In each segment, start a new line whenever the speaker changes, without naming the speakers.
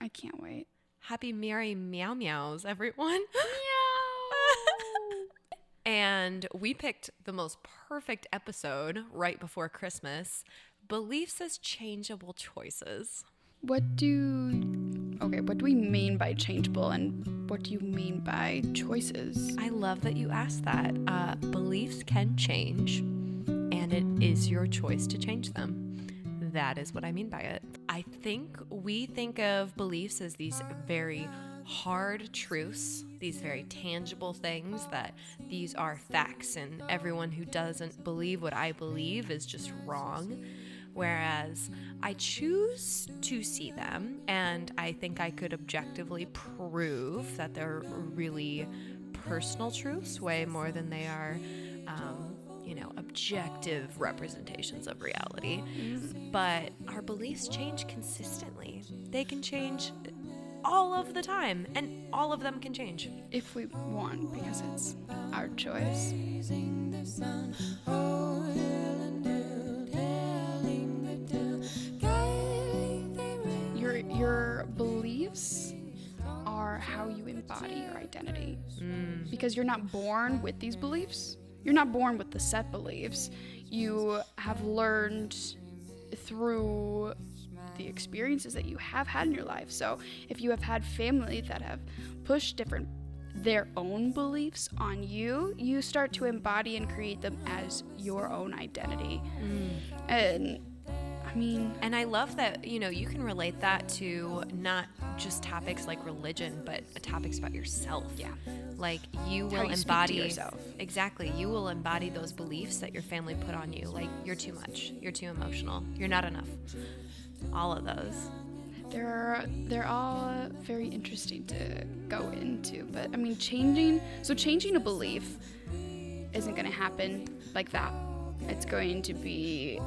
I can't wait.
Happy Merry Meow Meows, everyone.
Meow.
And we picked the most perfect episode right before Christmas. Beliefs as changeable choices.
What do we mean by changeable, and what do you mean by choices?
I love that you asked that. Beliefs can change, and it is your choice to change them. That is what I mean by it. I think we think of beliefs as these very hard truths, these very tangible things, that these are facts, and everyone who doesn't believe what I believe is just wrong. Whereas I choose to see them, and I think I could objectively prove that they're really personal truths way more than they are objective representations of reality. But our beliefs change consistently. They can change all of the time, and all of them can change.
If we want, because it's our choice. Your beliefs are how you embody your identity. Because you're not born with these beliefs. You're not born with the set beliefs. You have learned through the experiences that you have had in your life. So if you have had family that have pushed their own beliefs on you, you start to embody and create them as your own identity. And
I love that, you can relate that to not just topics like religion, but topics about yourself.
Yeah.
Like you will embody
speak to yourself.
Exactly. You will embody those beliefs that your family put on you. Like, you're too much. You're too emotional. You're not enough. All of those.
They're all very interesting to go into, but changing a belief isn't going to happen like that. It's going to be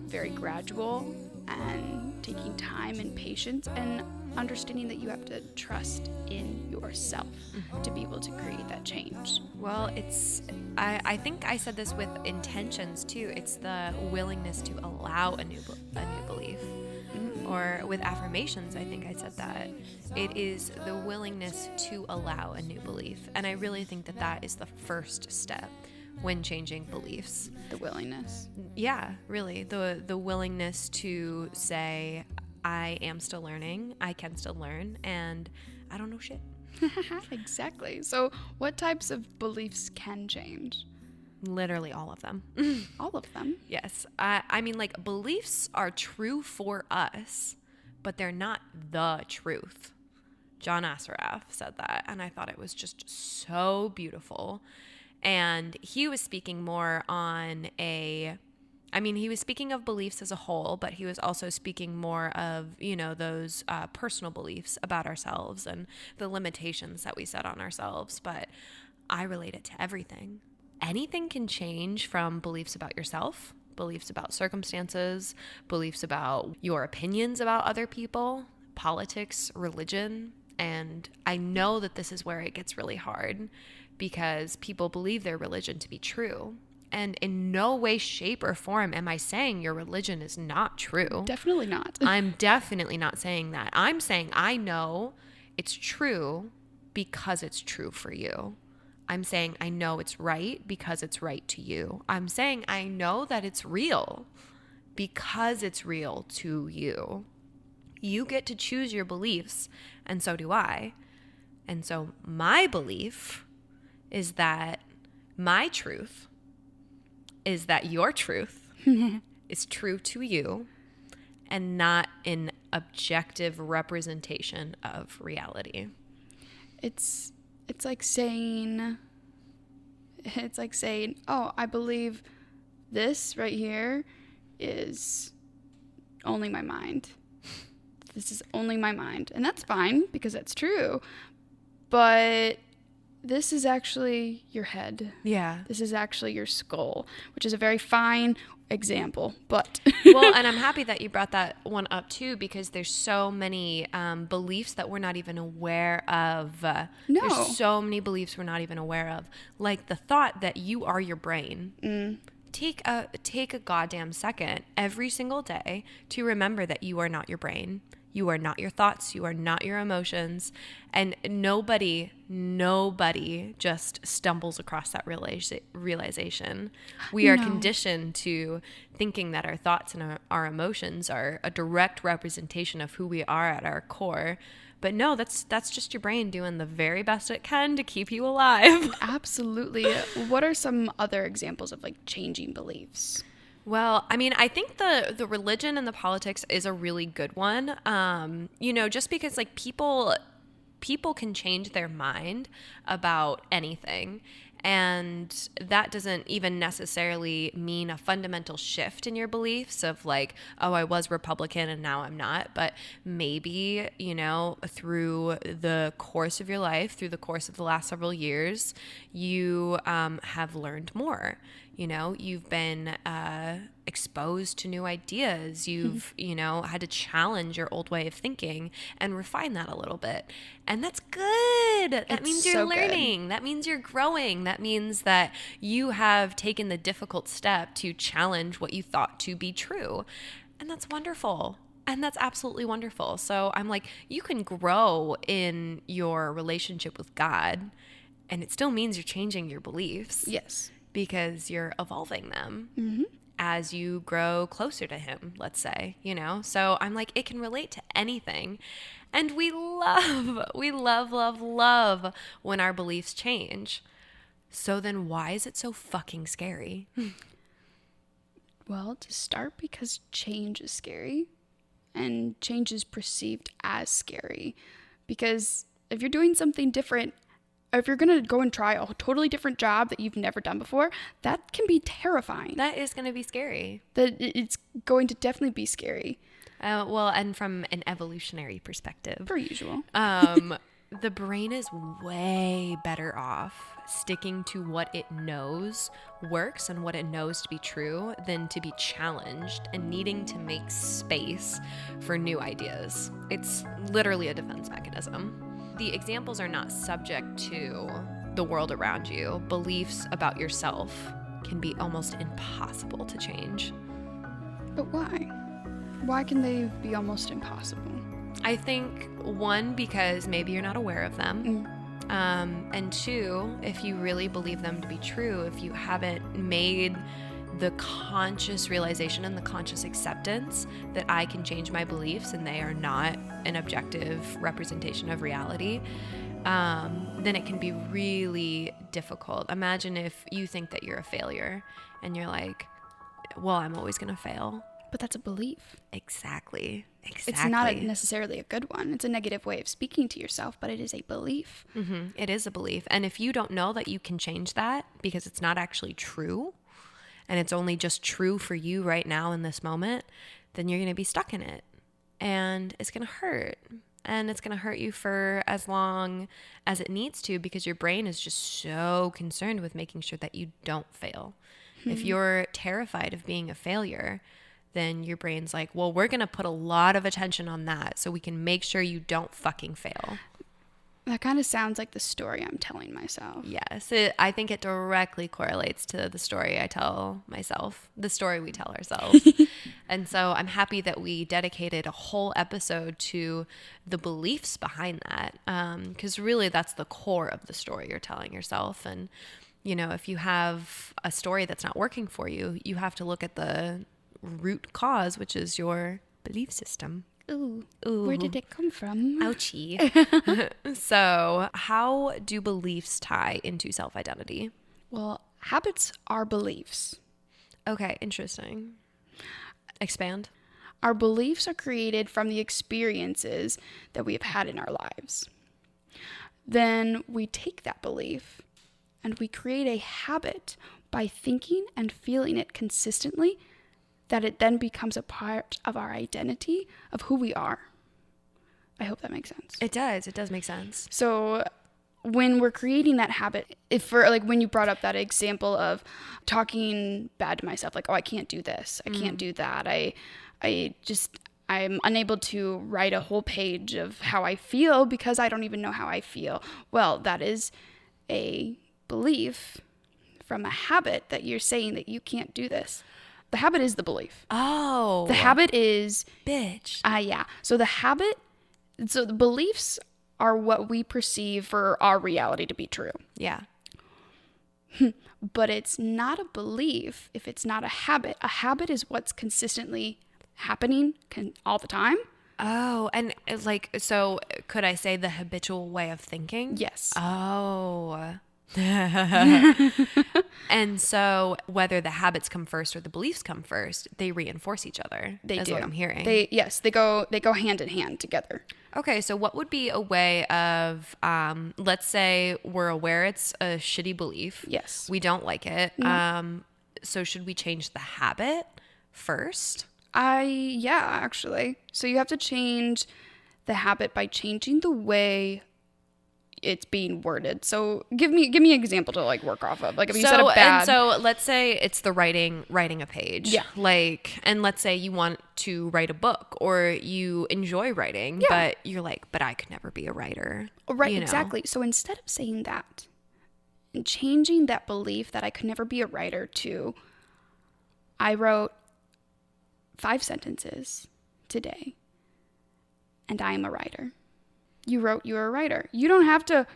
very gradual and taking time and patience and understanding that you have to trust in yourself to be able to create that change.
Well, I think I said this with intentions too. It's the willingness to allow a new belief. Or with affirmations, I think I said that. It is the willingness to allow a new belief. And I really think that is the first step when changing beliefs.
The willingness.
Yeah, really. The willingness to say, I am still learning, I can still learn, and I don't know shit.
Exactly. So what types of beliefs can change?
Literally all of them.
All of them?
Yes. Beliefs are true for us, but they're not the truth. John Assaraf said that, and I thought it was just so beautiful. And he was speaking more on he was speaking of beliefs as a whole, but he was also speaking more of, those personal beliefs about ourselves and the limitations that we set on ourselves. But I relate it to everything. Anything can change, from beliefs about yourself, beliefs about circumstances, beliefs about your opinions about other people, politics, religion. And I know that this is where it gets really hard, because people believe their religion to be true. And in no way, shape, or form am I saying your religion is not true.
Definitely not.
I'm definitely not saying that. I'm saying I know it's true because it's true for you. I'm saying I know it's right because it's right to you. I'm saying I know that it's real because it's real to you. You get to choose your beliefs, and so do I. And so my belief is that my truth is that your truth is true to you and not an objective representation of reality.
It's like saying, oh, I believe this right here is only my mind. This is only my mind. And that's fine, because that's true. But this is actually your head.
Yeah.
This is actually your skull, which is a very fine example, but
well, and I'm happy that you brought that one up too, because there's so many beliefs that we're not even aware of. There's so many beliefs we're not even aware of, like the thought that you are your brain. Take a goddamn second every single day to remember that you are not your brain. You are not your thoughts. You are not your emotions. And nobody just stumbles across that realization. We are conditioned to thinking that our thoughts and our emotions are a direct representation of who we are at our core. But no, that's just your brain doing the very best it can to keep you alive.
Absolutely. What are some other examples of like changing beliefs?
Well, I mean, I think the religion and the politics is a really good one. Just because like people can change their mind about anything. And that doesn't even necessarily mean a fundamental shift in your beliefs of like, oh, I was Republican and now I'm not. But maybe, through the course of your life, through the course of the last several years, you have learned more. You've been exposed to new ideas. You've, had to challenge your old way of thinking and refine that a little bit. And that's good. That means you're learning. Good. That means you're growing. That means that you have taken the difficult step to challenge what you thought to be true. And that's wonderful. And that's absolutely wonderful. So I'm like, you can grow in your relationship with God, and it still means you're changing your beliefs.
Yes.
Because you're evolving them as you grow closer to him, let's say, So I'm like, it can relate to anything. And we love when our beliefs change. So then why is it so fucking scary?
Well, to start, because change is scary, and change is perceived as scary. Because if you're doing something different, if you're going to go and try a totally different job that you've never done before, that can be terrifying.
That is going to be scary.
It's going to definitely be scary.
And from an evolutionary perspective,
per usual,
the brain is way better off sticking to what it knows works and what it knows to be true than to be challenged and needing to make space for new ideas. It's literally a defense mechanism. The examples are not subject to the world around you. Beliefs about yourself can be almost impossible to change.
But why? Why can they be almost impossible?
I think, one, because maybe you're not aware of them. And two, if you really believe them to be true, if you haven't made the conscious realization and the conscious acceptance that I can change my beliefs and they are not an objective representation of reality, then it can be really difficult. Imagine if you think that you're a failure and you're like, well, I'm always going to fail.
But that's a belief.
Exactly.
It's not necessarily a good one. It's a negative way of speaking to yourself, but it is a belief.
It is a belief. And if you don't know that you can change that because it's not actually true, and it's only just true for you right now in this moment, then you're going to be stuck in it. And it's going to hurt. And it's going to hurt you for as long as it needs to, because your brain is just so concerned with making sure that you don't fail. If you're terrified of being a failure, then your brain's like, well, we're going to put a lot of attention on that so we can make sure you don't fucking fail.
That kind of sounds like the story I'm telling myself.
Yes, I think it directly correlates to the story I tell myself, the story we tell ourselves. And so I'm happy that we dedicated a whole episode to the beliefs behind that, because really that's the core of the story you're telling yourself. And, if you have a story that's not working for you, you have to look at the root cause, which is your belief system.
Ooh, where did it come from?
Ouchie. So, how do beliefs tie into self-identity?
Well, habits are beliefs.
Okay, interesting. Expand.
Our beliefs are created from the experiences that we have had in our lives. Then we take that belief and we create a habit by thinking and feeling it consistently, that it then becomes a part of our identity of who we are. I hope that makes sense.
It does. It does make sense.
So when we're creating that habit, when you brought up that example of talking bad to myself, like, oh, I can't do this, I can't do that, I'm unable to write a whole page of how I feel because I don't even know how I feel. Well, that is a belief from a habit that you're saying that you can't do this. The habit is the belief.
Oh.
The habit is...
Bitch.
Yeah. So the beliefs are what we perceive for our reality to be true.
Yeah.
But it's not a belief if it's not a habit. A habit is what's consistently happening all the time.
Oh, and like, so could I say the habitual way of thinking?
Yes.
Oh. And so whether the habits come first or the beliefs come first, they reinforce each other.
They
is
do.
what I'm hearing.
They go hand in hand together.
Okay, so what would be a way of, let's say we're aware it's a shitty belief.
Yes.
We don't like it.
No.
So should we change the habit first?
Yeah, actually. So you have to change the habit by changing the way it's being worded. So give me an example to like work off of. Like if you said a bad...
And so let's say it's the writing a page.
Yeah.
Like, and let's say you want to write a book or you enjoy writing,
Yeah.
but you're like, but I could never be a writer.
Right,
you know?
exactly. So instead of saying that and changing that belief that I could never be a writer to, I wrote 5 sentences today and I am a writer. You wrote you're a writer. You don't have to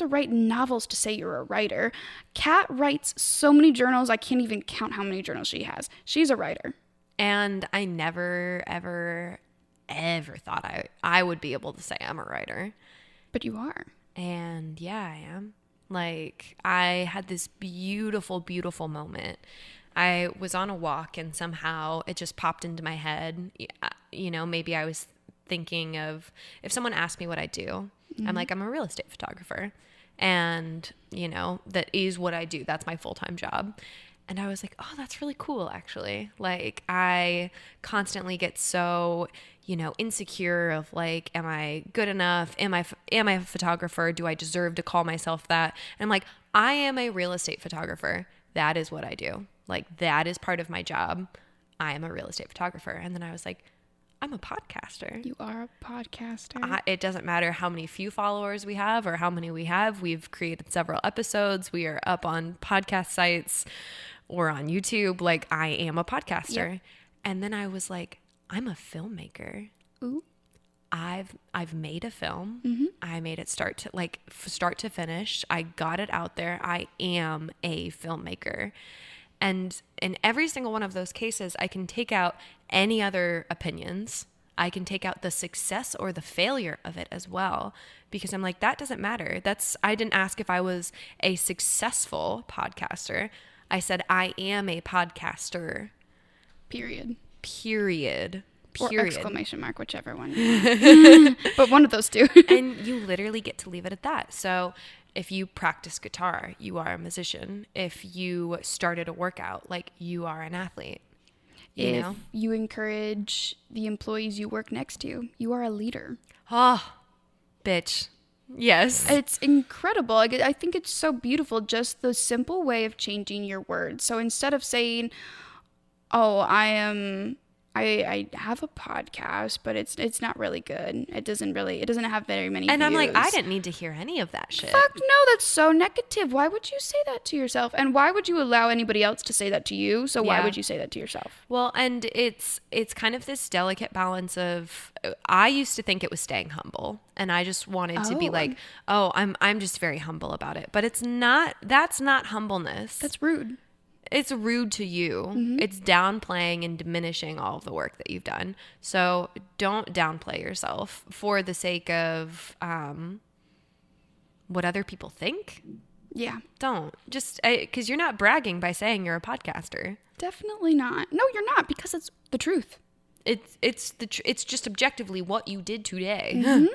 write novels to say you're a writer. Kat writes so many journals, I can't even count how many journals she has. She's a writer.
And I never, ever, ever thought I would be able to say I'm a writer.
But you are.
And yeah, I am. Like, I had this beautiful, beautiful moment. I was on a walk and somehow it just popped into my head. You know, maybe I was thinking of, if someone asked me what I do, I'm like, I'm a real estate photographer. And, you know, that is what I do. That's my full-time job. And I was like, oh, that's really cool, actually. Like, I constantly get so, you know, insecure of like, am I good enough? Am I a photographer? Do I deserve to call myself that? And I'm like, I am a real estate photographer. That is what I do. Like, that is part of my job. I am a real estate photographer. And then I was like, I'm a podcaster.
You are a podcaster.
It doesn't matter how many few followers we have or how many we have. We've created several episodes. We are up on podcast sites or on YouTube. Like, I am a podcaster.
Yep.
And then I was like, I'm a filmmaker.
Ooh.
I've made a film.
Mm-hmm.
I made it start to finish. I got it out there. I am a filmmaker. And in every single one of those cases, I can take out any other opinions. I can take out the success or the failure of it as well, because I'm like, that doesn't matter. I didn't ask if I was a successful podcaster. I said, I am a podcaster.
Period.
Or
exclamation mark, whichever one. But one of those two.
And you literally get to leave it at that. So if you practice guitar, you are a musician. If you started a workout, like, you are an athlete.
If you encourage the employees you work next to, you are a leader.
Oh, bitch. Yes.
It's incredible. I think it's so beautiful, just the simple way of changing your words. So instead of saying, oh, I have a podcast, but it's not really good. It doesn't have very many
And
views.
I'm like, I didn't need to hear any of that shit.
Fuck no, that's so negative. Why would you say that to yourself? And why would you allow anybody else to say that to you? So why would you say that to yourself?
Well, and it's kind of this delicate balance of, I used to think it was staying humble, and I just wanted to be like, oh, I'm just very humble about it. But it's not. That's not humbleness.
That's rude.
It's rude to you. Mm-hmm. It's downplaying and diminishing all of the work that you've done. So don't downplay yourself for the sake of what other people think.
Yeah.
Don't. Just because you're not bragging by saying you're a podcaster.
Definitely not. No, you're not, because it's the truth.
It's just objectively what you did today.
Mm-hmm.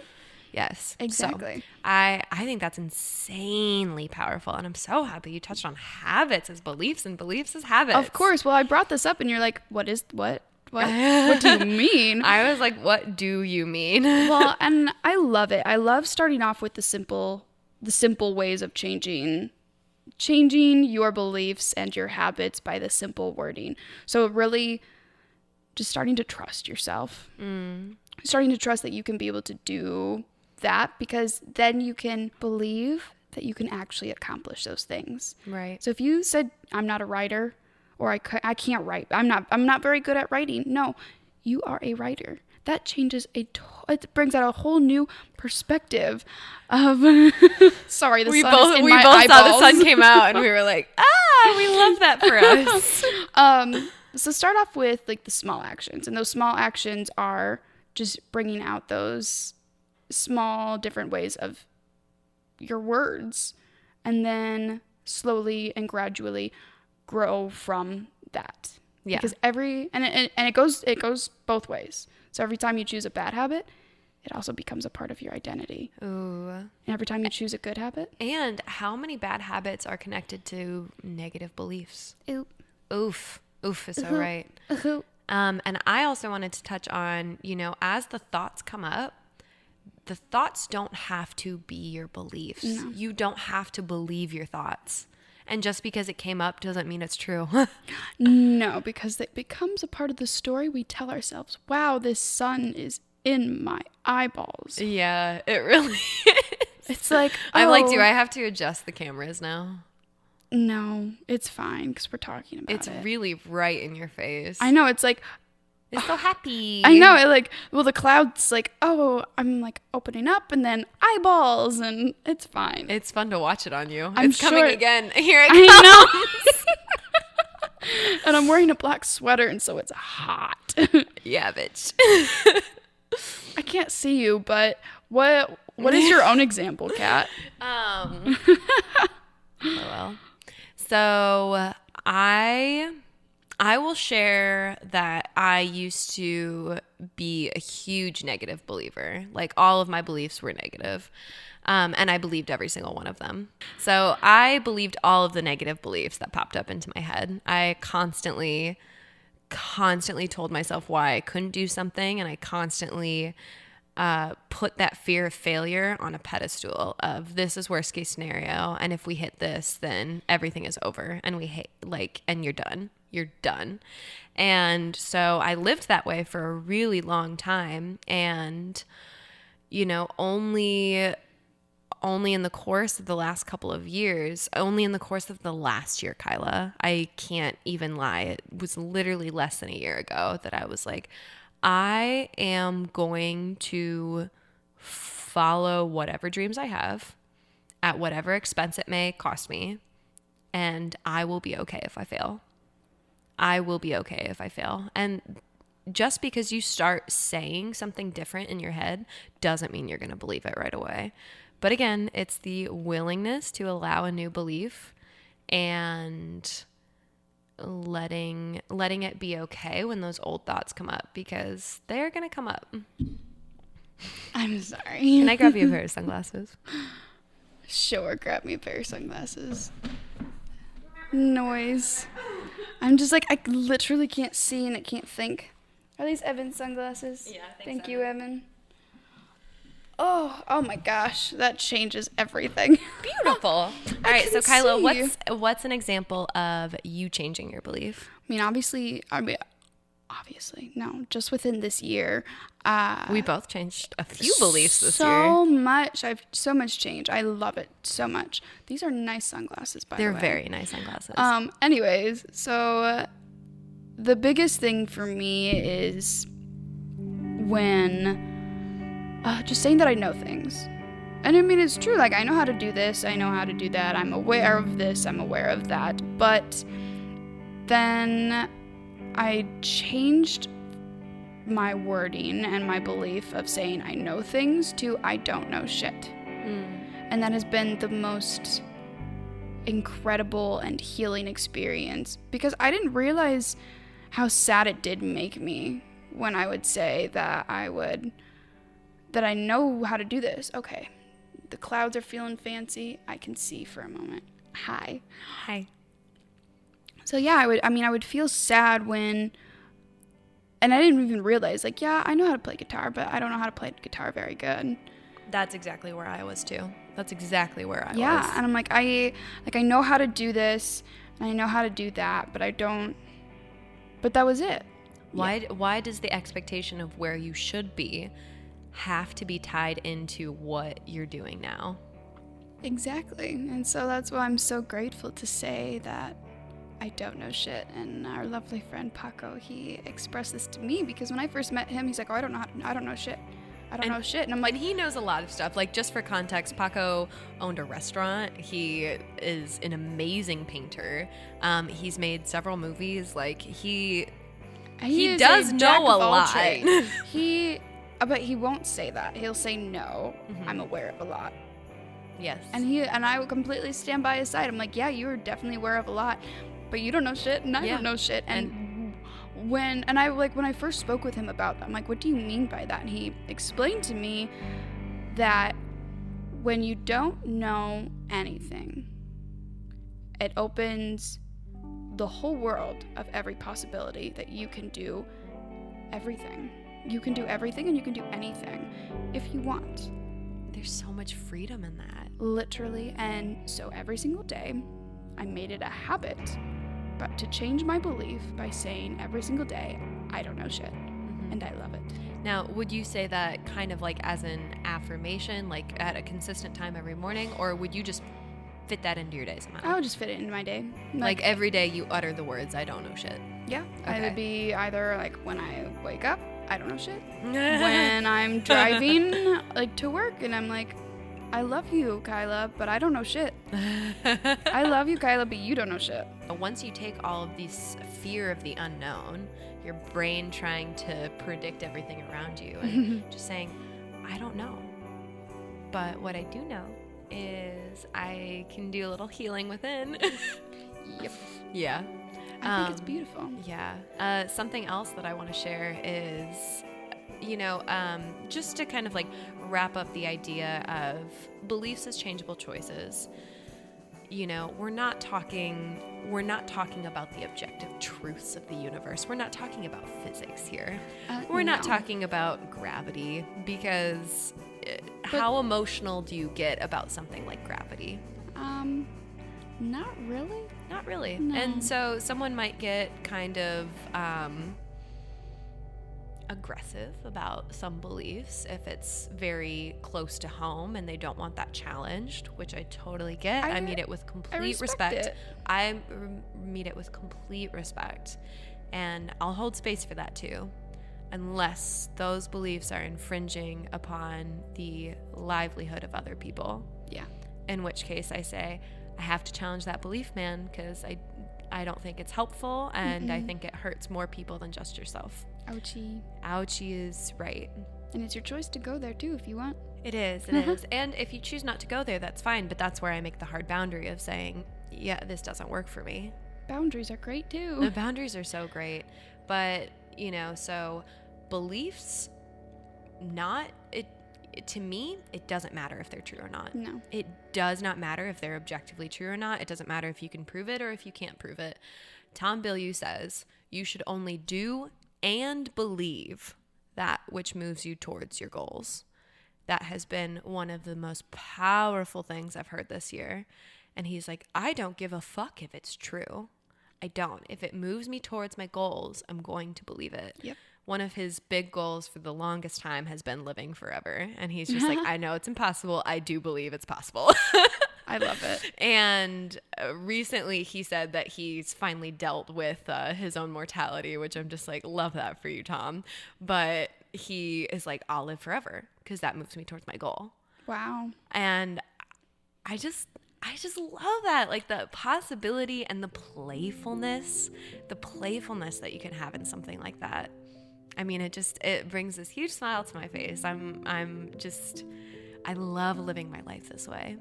Yes.
Exactly.
So I think that's insanely powerful. And I'm so happy you touched on habits as beliefs and beliefs as habits.
Of course. Well, I brought this up and you're like, what? What do you mean?
I was like, what do you mean?
Well, and I love it. I love starting off with the simple ways of changing your beliefs and your habits by the simple wording. So really just starting to trust yourself. Starting to trust that you can be able to do that, because then you can believe that you can actually accomplish those things.
Right.
So if you said, I'm not a writer, or I can't write. I'm not very good at writing. No, you are a writer. That changes it brings out a whole new perspective of sorry, the sun is in my eyeballs.
We both saw the sun came out and we were like, we love that for us.
So start off with like the small actions, and those small actions are just bringing out those small different ways of your words, and then slowly and gradually grow from that.
Yeah.
Because it goes both ways. So every time you choose a bad habit, it also becomes a part of your identity.
Ooh.
And every time you choose a good habit.
And how many bad habits are connected to negative beliefs? Oof is so right. And I also wanted to touch on, as the thoughts come up, the thoughts don't have to be your beliefs. No. You don't have to believe your thoughts. And just because it came up doesn't mean it's true.
No, because it becomes a part of the story we tell ourselves. Wow, this sun is in my eyeballs.
Yeah, it really is.
It's like,
I'm like, do I have to adjust the cameras now?
No, it's fine because we're talking about it.
It's really right in your face.
I know, it's like,
it's so happy.
I know, the cloud's like, I'm like opening up and then eyeballs, and it's fine.
It's fun to watch it on you.
It's
coming again. Here it
comes. And I'm wearing a black sweater, and so it's hot.
Yeah, bitch.
I can't see you, but what is your own example, Kat?
Oh well. So I will share that I used to be a huge negative believer. Like, all of my beliefs were negative. And I believed every single one of them. So I believed all of the negative beliefs that popped up into my head. I constantly told myself why I couldn't do something. And I constantly put that fear of failure on a pedestal of, this is worst case scenario. And if we hit this, then everything is over. And and you're done. You're done. And so I lived that way for a really long time. And, only in the course of the last couple of years, only in the course of the last year, Kyla, I can't even lie, it was literally less than a year ago that I was like, I am going to follow whatever dreams I have at whatever expense it may cost me, and I will be okay if I fail. I will be okay if I fail. And just because you start saying something different in your head doesn't mean you're going to believe it right away. But again, it's the willingness to allow a new belief and letting it be okay when those old thoughts come up, because they're going to come up.
I'm sorry.
Can I grab you a pair of sunglasses?
Sure, grab me a pair of sunglasses. Noise. I'm just like, I literally can't see and I can't think. Are these Evan's sunglasses?
Yeah, I think
Thank
so.
you, Evan. Oh my gosh, that changes everything.
Beautiful. All right, so Kyla, what's an example of you changing your belief?
Obviously, no, just within this year.
We both changed a few beliefs this year.
So much change. I love it so much. These are nice sunglasses, by the way.
They're very nice sunglasses.
Anyways, so the biggest thing for me is when just saying that I know things. And it's true. Like, I know how to do this. I know how to do that. I'm aware of this. I'm aware of that. But then I changed my wording and my belief of saying I know things to I don't know shit. And that has been the most incredible and healing experience, because I didn't realize how sad it did make me when I would say that I know how to do this. Okay, the clouds are feeling fancy. I can see for a moment. Hi. So yeah, I would feel sad when, and I didn't even realize, like, yeah, I know how to play guitar, but I don't know how to play guitar very good.
That's exactly where I was too. That's exactly where I was.
Yeah, and I'm like, I know how to do this, and I know how to do that, but I don't. But that was it.
Why does the expectation of where you should be have to be tied into what you're doing now?
Exactly. And so that's why I'm so grateful to say that I don't know shit. And our lovely friend Paco, he expressed this to me because when I first met him, he's like, oh, I don't know shit. I don't know shit. And I'm like,
and he knows a lot of stuff. Like, just for context, Paco owned a restaurant. He is an amazing painter. He's made several movies. Like, he does know a lot.
But he won't say that. He'll say no.
Mm-hmm.
I'm aware of a lot.
Yes.
And I will completely stand by his side. I'm like, yeah, you are definitely aware of a lot, but you don't know shit, and I don't know shit. And when I first spoke with him about that, I'm like, what do you mean by that? And he explained to me that when you don't know anything, it opens the whole world of every possibility that you can do everything. You can do everything and you can do anything if you want.
There's so much freedom in that.
Literally. And so every single day, I made it a habit, but to change my belief by saying every single day, I don't know shit. Mm-hmm. And I love it.
Now, would you say that kind of like as an affirmation, like at a consistent time every morning, or would you just fit that into your day somehow?
I would just fit it into my day.
Like every day you utter the words, I don't know shit.
Yeah. Okay. It would be either like when I wake up, I don't know shit. When I'm driving like to work and I'm like, I love you, Kyla, but I don't know shit. I love you, Kyla, but you don't know shit.
Once you take all of this fear of the unknown, your brain trying to predict everything around you and just saying, I don't know. But what I do know is I can do a little healing within.
Yep.
Yeah.
I think it's beautiful.
Yeah. Something else that I want to share is, just to kind of like wrap up the idea of beliefs as changeable choices. We're not talking about the objective truths of the universe. We're not talking about physics here. We're not talking about gravity, because how emotional do you get about something like gravity?
Not really.
Not really.
No.
And so someone might get kind of aggressive about some beliefs if it's very close to home and they don't want that challenged, which I totally get. I meet it with complete respect. I meet it with complete respect. And I'll hold space for that too, unless those beliefs are infringing upon the livelihood of other people.
Yeah. In
which case I say, I have to challenge that belief, man, because I don't think it's helpful, and I think it hurts more people than just yourself.
Ouchie.
Ouchie is right.
And it's your choice to go there too if you want.
It is. It is. And if you choose not to go there, that's fine, but that's where I make the hard boundary of saying, yeah, this doesn't work for me.
Boundaries are great too.
The boundaries are so great. But, so beliefs, to me, it doesn't matter if they're true or not.
No.
It does not matter if they're objectively true or not. It doesn't matter if you can prove it or if you can't prove it. Tom Bilyeu says you should only do and believe that which moves you towards your goals. That has been one of the most powerful things I've heard this year. And he's like, I don't give a fuck if it's true. I don't. If it moves me towards my goals, I'm going to believe it.
Yep.
One of his big goals for the longest time has been living forever. And he's just like, I know it's impossible. I do believe it's possible.
I love it.
And recently he said that he's finally dealt with his own mortality, which I'm just like, love that for you, Tom. But he is like, I'll live forever because that moves me towards my goal.
Wow.
And I just love that, like the possibility and the playfulness that you can have in something like that. I mean, it brings this huge smile to my face. I love living my life this way.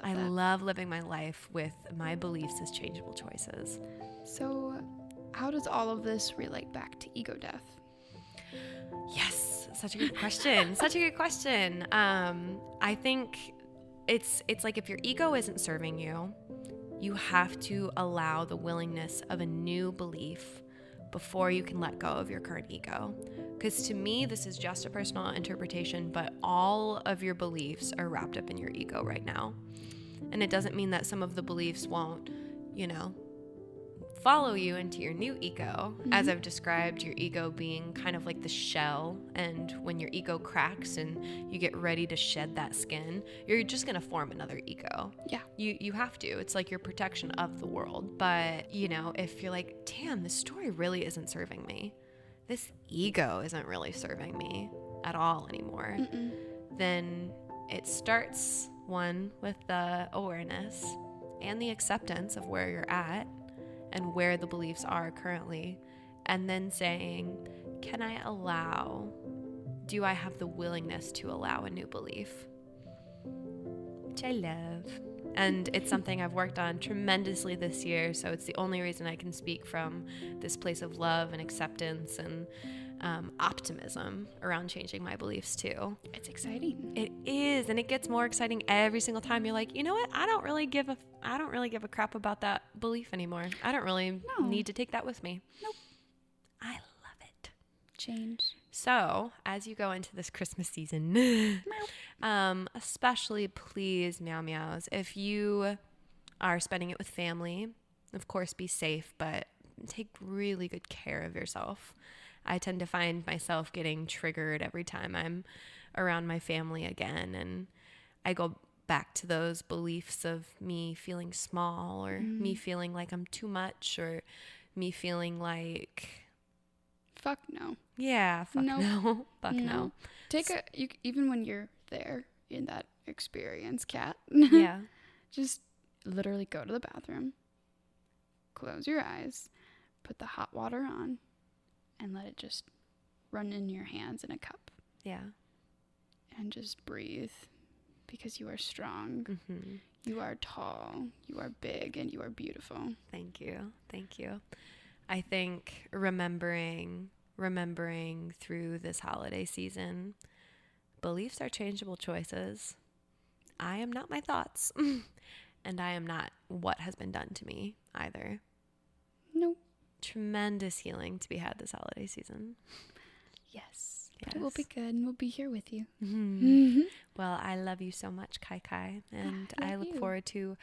I love living my life with my beliefs as changeable choices.
So how does all of this relate back to ego death?
Yes, such a good question. Such a good question. I think it's like if your ego isn't serving you, you have to allow the willingness of a new belief before you can let go of your current ego. Because to me, this is just a personal interpretation, but all of your beliefs are wrapped up in your ego right now. And it doesn't mean that some of the beliefs won't, follow you into your new ego. As I've described, your ego being kind of like the shell, and when your ego cracks and you get ready to shed that skin, you're just gonna form another ego.
Yeah.
You have to. It's like your protection of the world. But, you know, if you're like, damn, this story really isn't serving me, this ego isn't really serving me at all anymore, then it starts, one, with the awareness and the acceptance of where you're at and where the beliefs are currently, and then saying, can I allow, do I have the willingness to allow a new belief? Which I love. And it's something I've worked on tremendously this year, so it's the only reason I can speak from this place of love and acceptance and optimism around changing my beliefs too.
It's exciting.
It is, and it gets more exciting every single time. You're like, you know what? I don't really give a crap about that belief anymore. I don't really need to take that with me.
Nope.
I love it.
Change.
So, as you go into this Christmas season, especially please, meow meows, if you are spending it with family, of course, be safe, but take really good care of yourself. I tend to find myself getting triggered every time I'm around my family again, and I go back to those beliefs of me feeling small, or me feeling like I'm too much, or me feeling like,
fuck no.
Yeah, fuck no. Fuck no.
Even when you're there in that experience, Kat.
Yeah.
Just literally go to the bathroom, close your eyes, put the hot water on, and let it just run in your hands in a cup.
Yeah.
And just breathe, because you are strong. You are tall. You are big, and you are beautiful.
Thank you. Thank you. I think remembering through this holiday season, beliefs are changeable choices. I am not my thoughts, and I am not what has been done to me either.
Nope.
Tremendous healing to be had this holiday season.
Yes. But it will be good, and we'll be here with you.
Well, I love you so much, Kai Kai, and I look forward to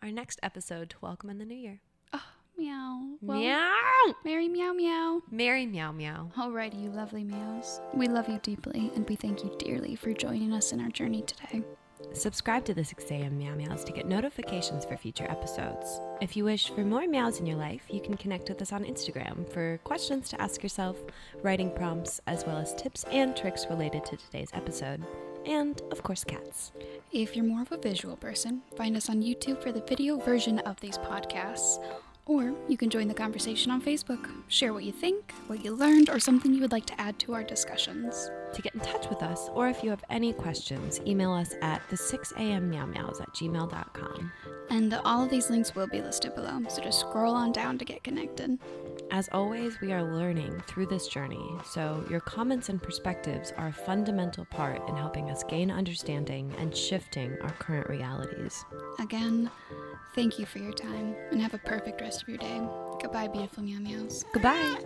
our next episode to welcome in the new year.
Oh, meow. Well,
meow.
Merry meow meow.
Merry meow meow.
Alrighty, you lovely meows. We love you deeply, and we thank you dearly for joining us in our journey today.
Subscribe to the 6AM Meow Meows to get notifications for future episodes. If you wish for more meows in your life, you can connect with us on Instagram for questions to ask yourself, writing prompts, as well as tips and tricks related to today's episode. And, of course, cats.
If you're more of a visual person, find us on YouTube for the video version of these podcasts. Or you can join the conversation on Facebook. Share what you think, what you learned, or something you would like to add to our discussions.
To get in touch with us, or if you have any questions, email us at the6ammeowmeows@gmail.com.
And all of these links will be listed below, so just scroll on down to get connected.
As always, we are learning through this journey, so your comments and perspectives are a fundamental part in helping us gain understanding and shifting our current realities.
Again, thank you for your time, and have a perfect rest of your day. Goodbye, beautiful meow meows.
Goodbye!